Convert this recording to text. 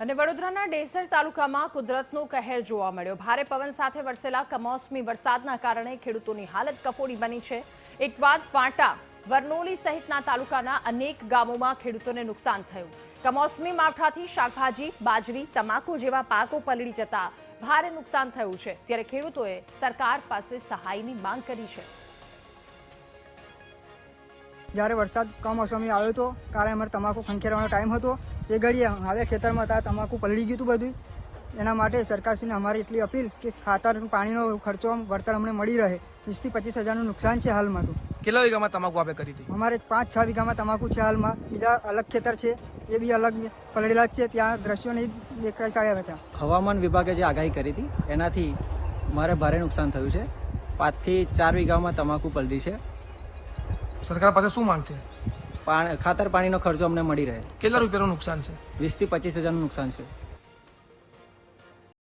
અને વડોદરાના ડેસર તાલુકામાં કુદરતનો કહેર જોવા મળ્યો। ભારે પવન સાથે વરસેલા કમોસમી વરસાદના કારણે ખેડૂતોની હાલત કફોડી બની છે। ઇટવાદ, પાટા, વરનોલી સહિતના તાલુકાના અનેક ગામોમાં ખેડૂતોને નુકસાન થયું। કમોસમી માવઠાથી શાકભાજી, બાજરી, તમાકુ જેવા પાકો પલળી જતા ભારે નુકસાન થયું છે। ત્યારે ખેડૂતોએ સરકાર પાસે સહાયની માંગ કરી છે। જ્યારે વરસાદ કમોસમી આવ્યો હતો કારણ અમારે તમાકુ ખંખેરવાનો ટાઈમ હતો એ ઘડીએ હવે ખેતરમાં હતા તમાકુ પલળી ગયું હતું બધું। એના માટે સરકારશ્રીને અમારી એટલી અપીલ કે ખાતર પાણીનો ખર્ચો વળતર અમને મળી રહે। 20 થી 25 હજારનું નુકસાન છે હાલમાં। તો કેટલા વીઘામાં તમાકુ આપે કરી હતી? અમારે 5-6 વીઘામાં તમાકુ છે હાલમાં। બીજા અલગ ખેતર છે એ બી અલગ પલળેલા જ છે, ત્યાં દ્રશ્યો નહીં દેખાઈ શકે। ત્યાં હવામાન વિભાગે જે આગાહી કરી હતી એનાથી મારે ભારે નુકસાન થયું છે। 5 થી 4 વીઘામાં તમાકુ પલળી છે। સરકાર પાસે શું માંગ છે? ખાતર પાણીનો ખર્ચો અમને મળી રહે। કેટલા રૂપિયાનું નુકસાન છે? 20 થી 25 હજારનું નુકસાન છે।